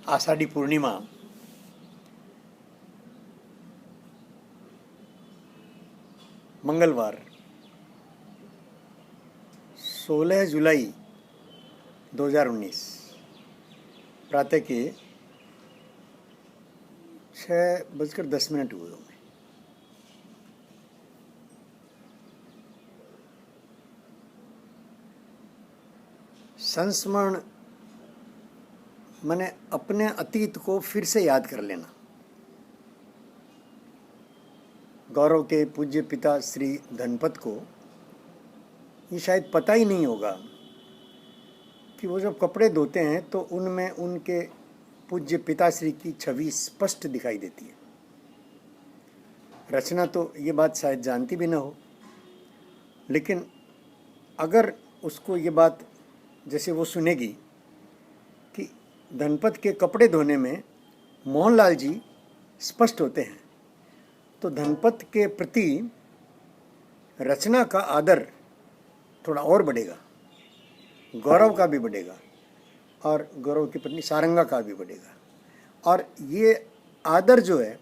आषाढ़ी पूर्णिमा मंगलवार 16 जुलाई 2019 प्रातः के 6:10 हुए होंगे। संस्मरण मैंने अपने अतीत को फिर से याद कर लेना। गौरव के पूज्य पिता श्री धनपत को ये शायद पता ही नहीं होगा कि वो जब कपड़े धोते हैं तो उनमें उनके पूज्य पिताश्री की छवि स्पष्ट दिखाई देती है। रचना तो ये बात शायद जानती भी ना हो, लेकिन अगर उसको ये बात जैसे वो सुनेगी कि धनपत के कपड़े धोने में मोहनलाल जी स्पष्ट होते हैं, तो धनपत के प्रति रचना का आदर थोड़ा और बढ़ेगा, गौरव का भी बढ़ेगा और गौरव की पत्नी सारंगा का भी बढ़ेगा। और ये आदर जो है,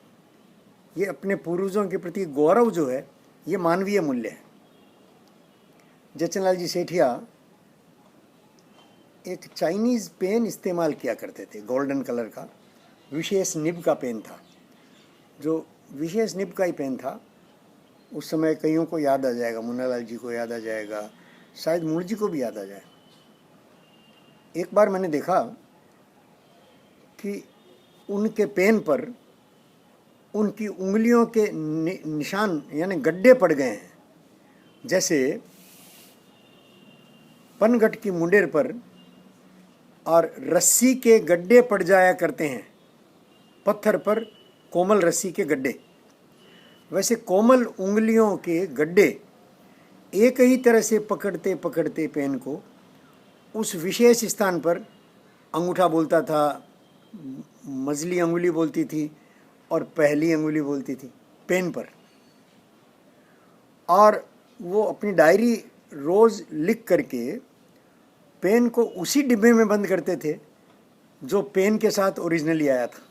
ये अपने पूर्वजों के प्रति गौरव जो है, ये मानवीय मूल्य है। जयचंद लाल जी सेठिया एक चाइनीज़ पेन इस्तेमाल किया करते थे, गोल्डन कलर का विशेष निब का पेन था। जो विशेष निब का ही पेन था, उस समय कईयों को याद आ जाएगा, मुन्नालाल जी को याद आ जाएगा, शायद मूल जी को भी याद आ जाए। एक बार मैंने देखा कि उनके पेन पर उनकी उंगलियों के निशान यानी गड्ढे पड़ गए हैं, जैसे पनघट की मुंडेर पर और रस्सी के गड्ढे पड़ जाया करते हैं, पत्थर पर कोमल रस्सी के गड्ढे, वैसे कोमल उंगलियों के गड्ढे एक ही तरह से पकड़ते पकड़ते पेन को उस विशेष स्थान पर अंगूठा बोलता था, मझली अंगुली बोलती थी और पहली अंगुली बोलती थी पेन पर। और वो अपनी डायरी रोज़ लिख करके पेन को उसी डिब्बे में बंद करते थे जो पेन के साथ ओरिजिनली आया था।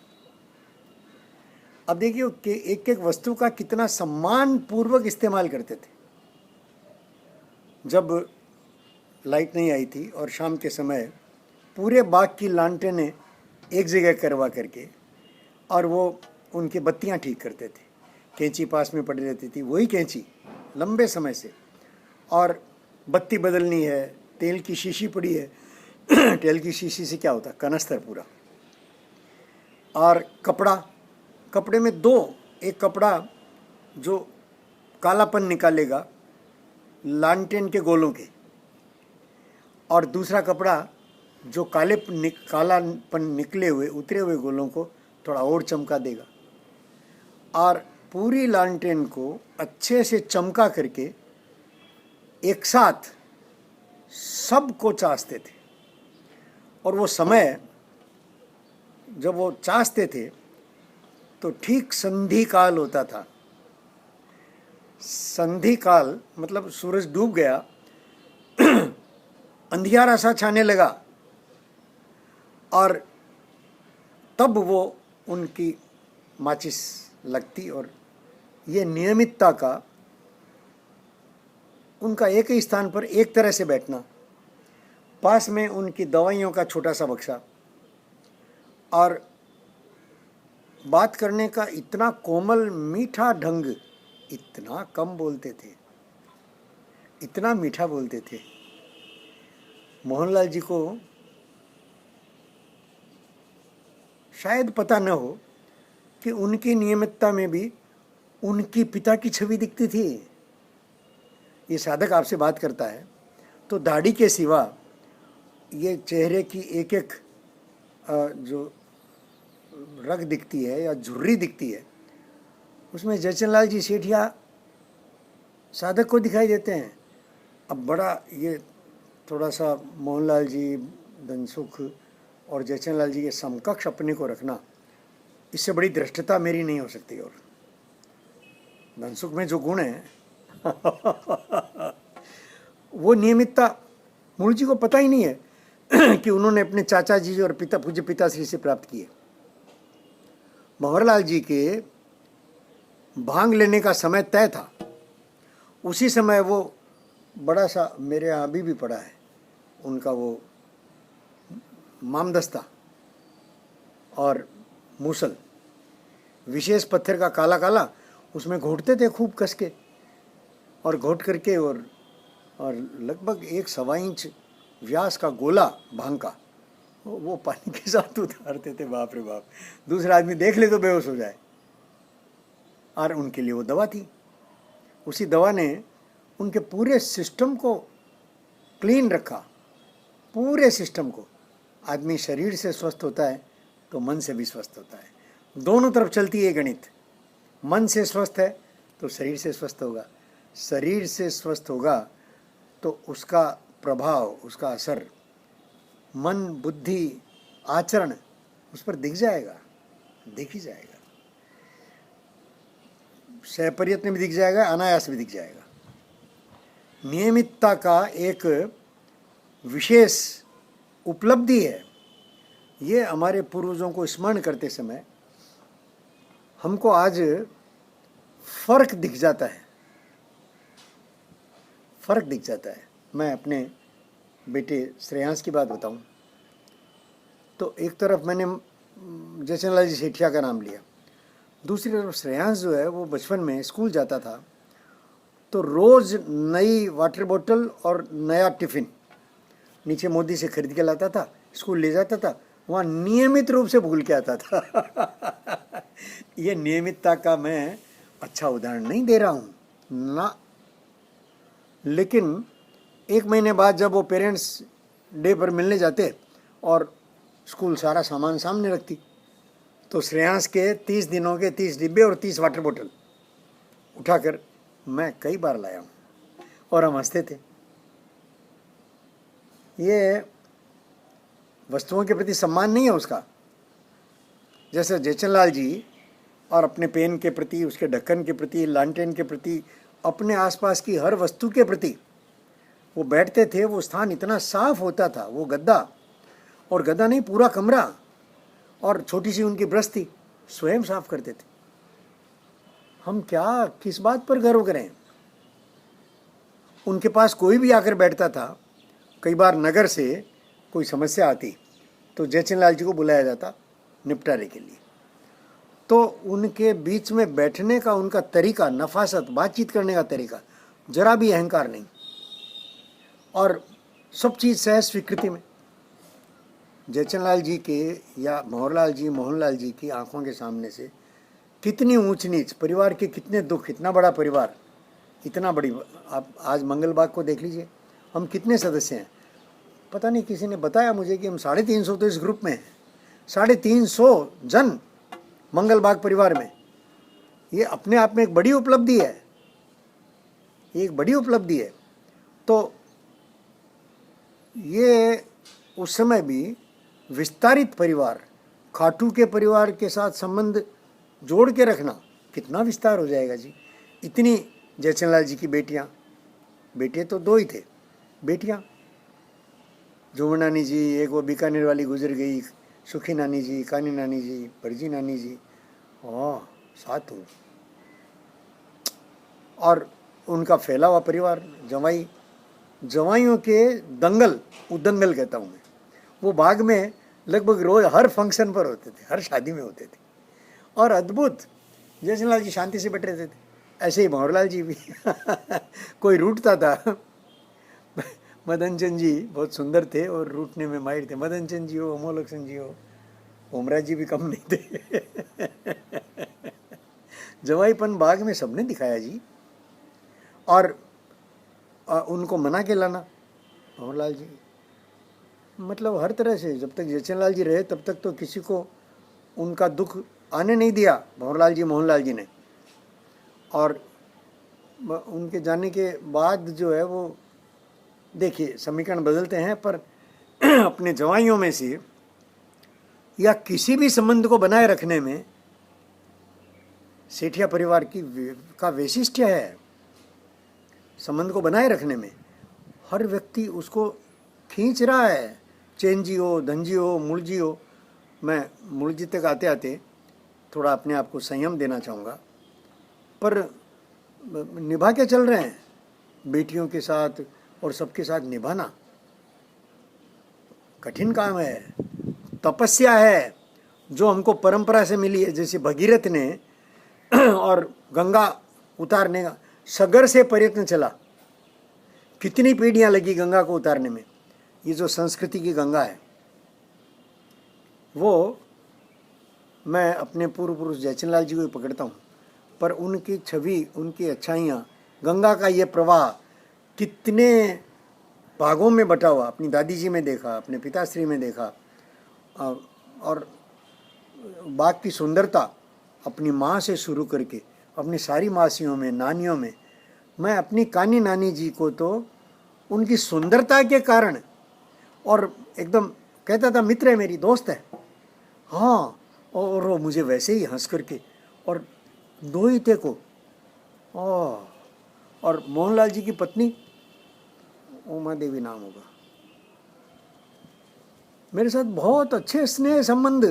अब देखिए कि एक एक वस्तु का कितना सम्मान पूर्वक इस्तेमाल करते थे। जब लाइट नहीं आई थी और शाम के समय पूरे बाग की लालटेनें एक जगह करवा करके और वो उनकी बत्तियां ठीक करते थे, कैंची पास में पड़ी रहती थी, वही कैंची लंबे समय से, और बत्ती बदलनी है, तेल की शीशी पड़ी है तेल की शीशी से क्या होता, कनस्तर पूरा। और कपड़े में दो, एक कपड़ा जो कालापन निकालेगा लालटेन के गोलों के, और दूसरा कपड़ा जो कालापन निकले हुए उतरे हुए गोलों को थोड़ा और चमका देगा। और पूरी लालटेन को अच्छे से चमका करके एक साथ सबको चासते थे। और वो समय जब वो चासते थे तो ठीक संधि काल होता था। संधि काल मतलब सूरज डूब गया, अंधियारा सा छाने लगा, और तब वो उनकी माचिस लगती। और ये नियमितता का उनका एक ही स्थान पर एक तरह से बैठना, पास में उनकी दवाइयों का छोटा सा बक्सा, और बात करने का इतना कोमल मीठा ढंग, इतना कम बोलते थे, इतना मीठा बोलते थे। मोहनलाल जी को शायद पता न हो कि उनकी नियमितता में भी उनकी पिता की छवि दिखती थी। ये साधक आपसे बात करता है तो दाढ़ी के सिवा ये चेहरे की एक एक जो रग दिखती है या झुर्री दिखती है, उसमें जयचंद लाल जी सेठिया साधक को दिखाई देते हैं। अब बड़ा ये थोड़ा सा मोहनलाल जी, धनसुख और जयचंद लाल जी के समकक्ष अपने को रखना, इससे बड़ी धृष्टता मेरी नहीं हो सकती। और धनसुख में जो गुण है वो नियमितता मूल जी को पता ही नहीं है। कि उन्होंने अपने चाचा जी और पूज्य पिताश्री से प्राप्त किए। भंवरलाल जी के भांग लेने का समय तय था, उसी समय वो बड़ा सा, मेरे यहाँ अभी भी पड़ा है उनका वो मामदस्ता और मूसल, विशेष पत्थर का काला काला, उसमें घोटते थे खूब कस के, और घोट करके और लगभग 1 इंच व्यास का गोला भांग का वो पानी के साथ उतारते थे। बाप रे बाप, दूसरा आदमी देख ले तो बेहोश हो जाए। और उनके लिए वो दवा थी। उसी दवा ने उनके पूरे सिस्टम को क्लीन रखा, पूरे सिस्टम को। आदमी शरीर से स्वस्थ होता है तो मन से भी स्वस्थ होता है, दोनों तरफ चलती है गणित। मन से स्वस्थ है तो शरीर से स्वस्थ होगा, शरीर से स्वस्थ होगा तो उसका प्रभाव, उसका असर मन, बुद्धि, आचरण उस पर दिख जाएगा, दिख ही जाएगा। सहप्रयत्न भी दिख जाएगा, अनायास भी दिख जाएगा। नियमितता का एक विशेष उपलब्धि है। ये हमारे पूर्वजों को स्मरण करते समय हमको आज फर्क दिख जाता है, फर्क दिख जाता है। मैं अपने बेटे श्रेयांश की बात बताऊं तो एक तरफ मैंने जयचंद जी सेठिया का नाम लिया, दूसरी तरफ श्रेयांश जो है वो बचपन में स्कूल जाता था तो रोज़ नई वाटर बोतल और नया टिफ़िन नीचे मोदी से खरीद के लाता था, स्कूल ले जाता था, वहाँ नियमित रूप से भूल के आता था। ये नियमितता का मैं अच्छा उदाहरण नहीं दे रहा हूँ ना, लेकिन 1 महीने बाद जब वो पेरेंट्स डे पर मिलने जाते और स्कूल सारा सामान सामने रखती तो श्रेयांश के 30 दिनों के 30 डिब्बे और 30 वाटर बोतल उठाकर मैं कई बार लाया हूँ और हम हंसते थे। ये वस्तुओं के प्रति सम्मान नहीं है उसका। जैसे जयचंद जी और अपने पेन के प्रति, उसके ढक्कन के प्रति, लालटेन के प्रति, अपने आसपास की हर वस्तु के प्रति वो बैठते थे, वो स्थान इतना साफ होता था, वो गद्दा, और गद्दा नहीं पूरा कमरा, और छोटी सी उनकी ब्रश थी, स्वयं साफ करते थे। हम क्या, किस बात पर गर्व करें। उनके पास कोई भी आकर बैठता था, कई बार नगर से कोई समस्या आती तो जयचंद जी को बुलाया जाता निपटारे के लिए, तो उनके बीच में बैठने का उनका तरीका, नफासत, बातचीत करने का तरीका, जरा भी अहंकार नहीं, और सब चीज़ सहज स्वीकृति में। जयचंद जी के या भंवरलाल जी, मोहनलाल जी की आंखों के सामने से कितनी ऊंच नीच, परिवार के कितने दुख, इतना बड़ा परिवार, इतना बड़ी, आप आज मंगल बाग को देख लीजिए, हम कितने सदस्य हैं। पता नहीं, किसी ने बताया मुझे कि हम 350 तो इस ग्रुप में हैं, 350 जन मंगल बाग परिवार में। ये अपने आप में एक बड़ी उपलब्धि है, ये एक बड़ी उपलब्धि है। तो ये उस समय भी विस्तारित परिवार, खाटू के परिवार के साथ संबंध जोड़ के रखना, कितना विस्तार हो जाएगा जी। इतनी जयचंद जी की बेटियां, बेटे तो 2 ही थे, बेटियां, झूमर नानी जी, एक वो बीकानेर वाली गुजर गई, सुखी नानी जी, कानी नानी जी, भरजी नानी जी, 7 हो, और उनका फैला हुआ परिवार, जवाई, जवाइयों के दंगल, उदंगल कहता हूँ मैं, वो बाग में लगभग रोज हर फंक्शन पर होते थे, हर शादी में होते थे, और अद्भुत। जयचंद जी शांति से बैठ रहते थे, ऐसे ही भंवरलाल जी भी। कोई रूठता था, मदन चंद जी बहुत सुंदर थे और रूठने में माहिर थे, मदन चंद जी हो, अमोलक्षण जी हो, ओमराज जी भी कम नहीं थे। जवाईपन बाग में सबने दिखाया जी, और उनको मना के लाना भंवरलाल जी, मतलब हर तरह से। जब तक जयचंद जी रहे तब तक तो किसी को उनका दुख आने नहीं दिया भंवरलाल जी, मोहनलाल जी ने, और उनके जाने के बाद जो है वो, देखिए समीकरण बदलते हैं, पर अपने जवाइयों में से या किसी भी संबंध को बनाए रखने में सेठिया परिवार का वैशिष्ट्य है। संबंध को बनाए रखने में हर व्यक्ति उसको खींच रहा है, चैन जी हो, धन जी हो, मूल जी हो, मैं मूल जी तक आते आते थोड़ा अपने आप को संयम देना चाहूँगा। पर निभा के चल रहे हैं, बेटियों के साथ और सबके साथ निभाना कठिन काम है, तपस्या है जो हमको परंपरा से मिली है। जैसे भगीरथ ने और गंगा उतारने का सगर से प्रयत्न चला, कितनी पीढ़ियां लगी गंगा को उतारने में। ये जो संस्कृति की गंगा है, वो मैं अपने पूर्व पुरुष जयचंद लाल जी को पकड़ता हूँ, पर उनकी छवि, उनकी अच्छाइयाँ, गंगा का ये प्रवाह कितने भागों में बटा हुआ, अपनी दादी जी में देखा, अपने पिताश्री में देखा, और बाग की सुंदरता अपनी माँ से शुरू करके अपनी सारी मासियों में, नानियों में, मैं अपनी कानी नानी जी को तो उनकी सुंदरता के कारण, और एकदम कहता था मित्र है, मेरी दोस्त है, हाँ, और वो मुझे वैसे ही हंस करके, और दोहिते को, और मोहनलाल जी की पत्नी उमा देवी नाम होगा, मेरे साथ बहुत अच्छे स्नेह संबंध।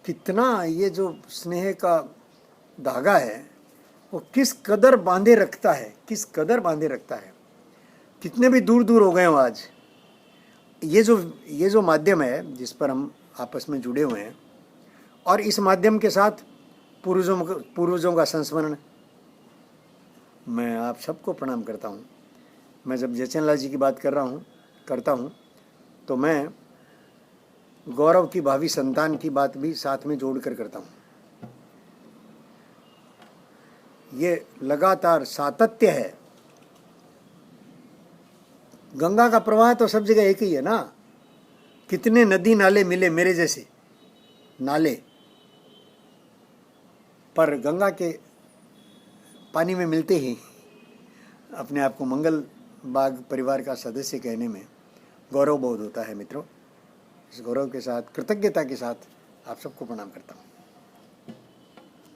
कितना ये जो स्नेह का धागा है वो किस कदर बांधे रखता है, किस कदर बांधे रखता है। कितने भी दूर दूर हो गए हो आज, ये जो माध्यम है जिस पर हम आपस में जुड़े हुए हैं, और इस माध्यम के साथ पूर्वजों का संस्मरण, मैं आप सबको प्रणाम करता हूँ। मैं जब जयचंद लाल जी की बात करता हूँ तो मैं गौरव की भावी संतान की बात भी साथ में जोड़कर करता हूँ। ये लगातार सातत्य है। गंगा का प्रवाह तो सब जगह एक ही है ना। कितने नदी नाले मिले मेरे जैसे नाले, पर गंगा के पानी में मिलते ही अपने आप को मंगल बाग परिवार का सदस्य कहने में गौरव बोध होता है। मित्रों, इस गौरव के साथ, कृतज्ञता के साथ आप सबको प्रणाम करता हूँ।